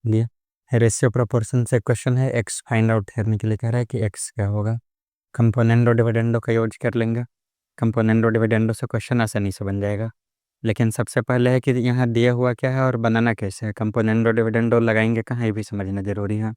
लिए ratio proportion से question है, एक्स फाइंड आउट करने के लिए कह रहा है कि एक्स क्या होगा। कंपोनेंडो डिविडेंडो का यूज कर लेंगे। कंपोनेंडो डिविडेंडो से क्वेश्चन आसानी से बन जाएगा। लेकिन सबसे पहले है कि यहाँ दिया हुआ क्या है और बनाना कैसे है। कंपोनेंडो डिविडेंडो लगाएंगे कहाँ, ये भी समझना जरूरी है।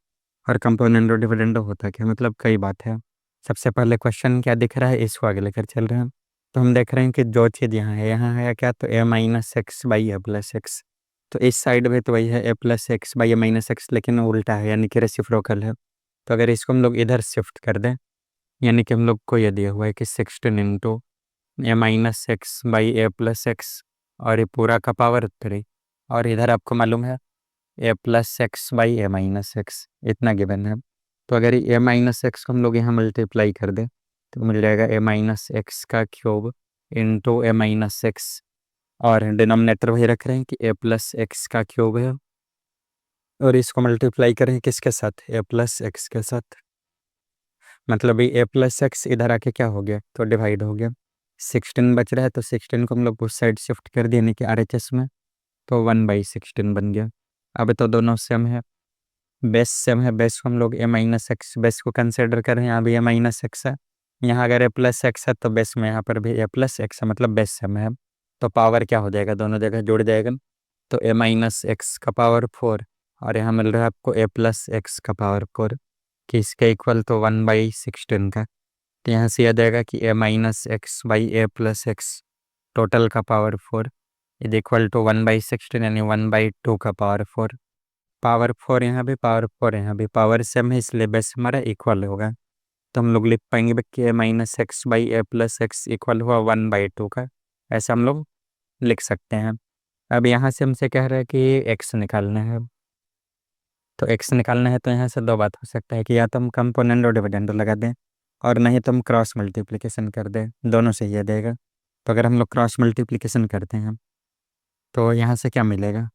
और कंपोनेंडो डिविडेंडो होता क्या, मतलब कई बात है। सबसे पहले क्वेश्चन क्या दिख रहा है, इसको आगे लेकर चल रहे हैं। तो हम देख रहे हैं कि जो चीज़ यहाँ है क्या, तो a minus x by a plus x. तो इस साइड में तो वही है a plus x by a minus x, लेकिन उल्टा है, यानी कि रेसिप्रोकल है। तो अगर इसको हम लोग इधर शिफ्ट कर दें, यानी कि हम लोग को ये दिया हुआ है कि 16 into A minus x by a plus x, और ये पूरा का पावर 3, और इधर आपको मालूम है a plus x by a minus x, इतना गिवन है। तो अगर ए माइनस एक्स को हम लोग यहाँ मल्टीप्लाई कर दें तो मिल जाएगा ए माइनस एक्स का cube into A minus x, और डिनोमिनेटर वही रख रहे हैं कि ए प्लस एक्स का क्यूब है, और इसको मल्टीप्लाई करें किसके साथ, ए प्लस एक्स के साथ। मतलब ये ए प्लस एक्स इधर आके क्या हो गया, तो डिवाइड हो गया। 16 बच रहा है, तो 16 को हम लोग उस साइड शिफ्ट कर दिए, यानी कि आर एच एस में, तो 1/16 बन गया। अब तो दोनों सेम है, बेस सेम है। बेस को हम लोग ए माइनस एक्स बेस को कंसिडर करें, यहाँ भी ए माइनस एक्स है, यहाँ अगर ए प्लस एक्स है तो बेस में यहाँ पर भी ए प्लस एक्स है, मतलब बेस सेम है। तो पावर क्या हो जाएगा, दोनों जगह जुड़ जाएगा। तो ए माइनस एक्स का पावर 4, और यहाँ मिल रहा है आपको ए प्लस एक्स का पावर 4, कि इसके इक्वल तो 1/16 का। तो यहाँ से याद आएगा कि a minus x by a plus x total का पावर 4 इज इक्वल टू 1/16, यानी 1/2 का पावर 4। पावर 4 यहाँ भी, पावर 4 यहाँ भी, पावर सेम है, इसलिए बेस हमारा इक्वल होगा। तो हम लोग लिख पाएंगे कि a minus x by a plus x equal हुआ 1/2 का, ऐसा हम लोग लिख सकते हैं। अब यहाँ से हमसे कह रहा है कि एक्स निकालना है। तो एक्स निकालना है तो यहाँ से दो बात हो सकता है कि या तो हम कंपोनेंट और डिविडेंड लगा दें, और नहीं तो हम क्रॉस मल्टीप्लिकेशन कर दें, दोनों से ये देगा। तो अगर हम लोग क्रॉस मल्टीप्लिकेशन करते हैं तो यहाँ से क्या मिलेगा,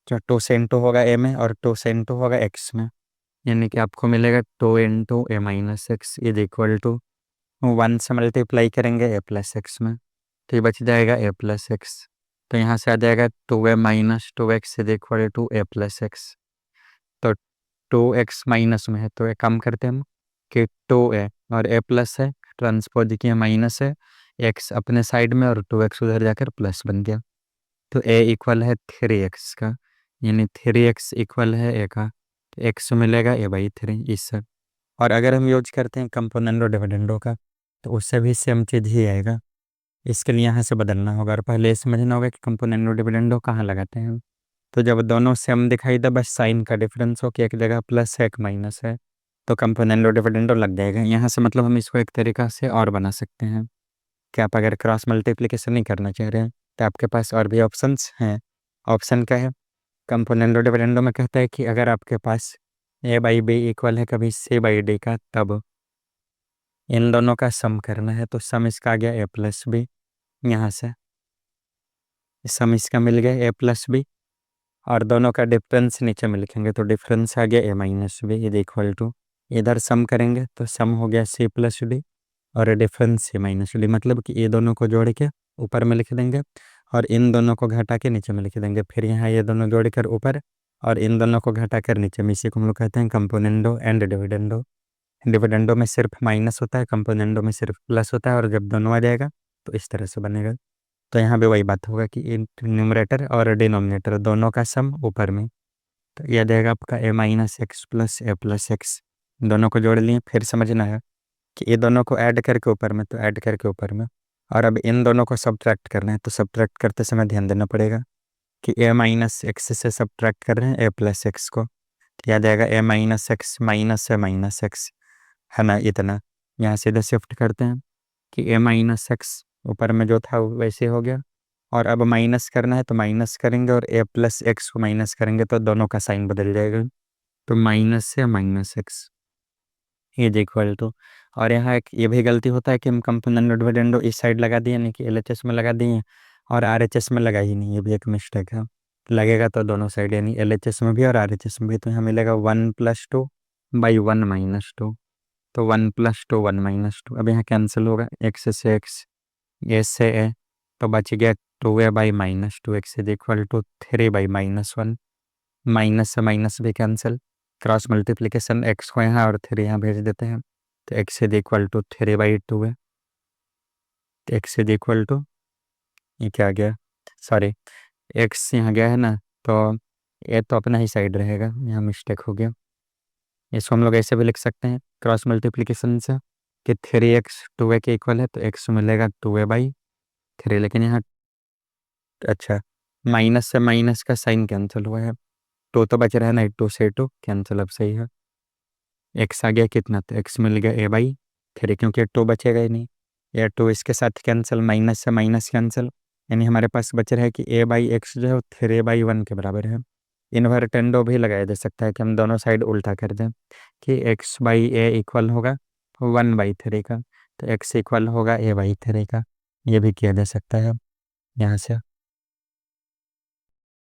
जो 2 से इंटू होगा ए में और 2 से इंटू होगा एक्स में, यानी कि आपको मिलेगा 2 into A minus X is equal to 1 से मल्टीप्लाई करेंगे ए प्लस एक्स में, तो ये बच जाएगा ए प्लस एक्स। तो यहाँ से आ जाएगा 2a minus 2x is equal to A plus x. तो 2x माइनस में है तो ये कम करते हैं हम कि 2a और a प्लस है, ट्रांसपोज किया माइनस है, x अपने साइड में और 2x उधर जाकर प्लस बन गया। तो a इक्वल है 3x का, यानी 3x इक्वल है a का, तो x मिलेगा a/3 इससे। और अगर हम यूज करते हैं कंपोनेंडो डिविडेंडो का, तो उससे भी सेम चीज़ ही आएगा। इसके लिए यहाँ से बदलना होगा, और पहले ये समझना होगा कि कंपोनेंडो डिविडेंडो कहाँ लगाते हैं। तो जब दोनों सेम दिखाई दे, बस साइन का डिफरेंस हो कि एक जगह प्लस है एक माइनस है, तो कंपोनेंडो डिविडेंडो लग जाएगा यहाँ से। मतलब हम इसको एक तरीका से और बना सकते हैं कि आप अगर क्रॉस मल्टीप्लिकेशन नहीं करना चाह रहे हैं तो आपके पास और भी ऑप्शंस हैं। ऑप्शन क्या है, कंपोनेंडो डिविडेंडो में कहता है कि अगर आपके पास a/b इक्वल है कभी c/d का, तब इन दोनों का सम करना है। तो सम इसका आ गया a प्लस बी, यहाँ से सम इसका मिल गया a प्लस बी, और दोनों का डिफरेंस नीचे में लिखेंगे, तो डिफरेंस आ गया a minus B is equal to, इधर सम करेंगे तो सम हो गया c प्लस डी, और डिफरेंस c माइनस डी, मतलब कि ये दोनों को जोड़ के ऊपर में लिख देंगे, और इन दोनों को घटा के नीचे में लिख देंगे। फिर यहाँ ये दोनों जोड़कर ऊपर, और इन दोनों को घटा कर नीचे में। इसी को हम लोग कहते हैं कंपोनेंडो एंड डिविडेंडो। डिविडेंडो में सिर्फ माइनस होता है, कंपोनेंडो में सिर्फ प्लस होता है, और जब दोनों आ जाएगा तो इस तरह से बनेगा। तो यहाँ भी वही बात होगा कि न्यूमरेटर और डिनोमिनेटर दोनों का सम ऊपर में, तो यह देगा आपका a minus x plus A plus x. दोनों को जोड़ लिए, फिर समझना है कि ये दोनों को ऐड करके ऊपर में, तो ऐड करके ऊपर में, और अब इन दोनों को सब्ट्रैक्ट करना है, तो सब्ट्रैक्ट करते समय ध्यान देना पड़ेगा कि a माइनस एक्स से सब्ट्रैक्ट कर रहे हैं a प्लस एक्स को, तो याद आएगा a माइनस एक्स माइनस है माइनस एक्स, है ना, इतना। यहाँ सीधे शिफ्ट करते हैं कि a माइनस एक्स ऊपर में जो था वो वैसे हो गया, और अब माइनस करना है तो माइनस करेंगे, और a प्लस एक्स को माइनस करेंगे तो दोनों का साइन बदल जाएगा। तो माइनस से minus X is equal to, और यहाँ एक ये भी गलती होता है कि हम कंपोनेंट डिविडेंडो इस साइड लगा दिए, यानी कि LHS में लगा दिए, और RHS में लगा ही नहीं, ये भी एक मिस्टेक है। लगेगा तो दोनों साइड, यानी LHS में भी और RHS में भी। तो यहाँ मिलेगा 1+2/1 - 2, तो 1+2 1 - 2, अब यहाँ कैंसिल होगा, एक्स से एक्स, ए से ए, तो बच गया 2a/-2x is equal to 3/-1। Minus से माइनस भी कैंसिल, क्रॉस मल्टीप्लिकेशन एक्स को यहाँ और 3 यहाँ भेज देते हैं, तो एक्स इज इक्वल टू 3/2 है। तो एक्स इज इक्वल टू, ये क्या आ गया, सॉरी एक्स यहाँ गया है ना, तो ये तो अपना ही साइड रहेगा, यहाँ मिस्टेक हो गया। इसको हम लोग ऐसे भी लिख सकते हैं क्रॉस मल्टीप्लिकेशन से कि 3x 2a के इक्वल है, तो x मिलेगा 2a/3, लेकिन यहाँ अच्छा माइनस से माइनस का साइन कैंसिल हुआ है, टू तो बच रहा है ना, 2 से 2 कैंसिल, अब सही है। x आ गया कितना, तो x मिल गया a/3, क्योंकि 2 बचेगा ही नहीं, या 2 इसके साथ कैंसिल, माइनस से माइनस कैंसिल, यानी हमारे पास बच रहा है कि a/x जो है वो 3/1 के बराबर है। इन्वर्टेंडो भी लगाया जा सकता है कि हम दोनों साइड उल्टा कर दें कि x/a इक्वल होगा 1/3 का, तो x इक्वल होगा a/3 का, ये भी किया जा सकता है यहाँ से।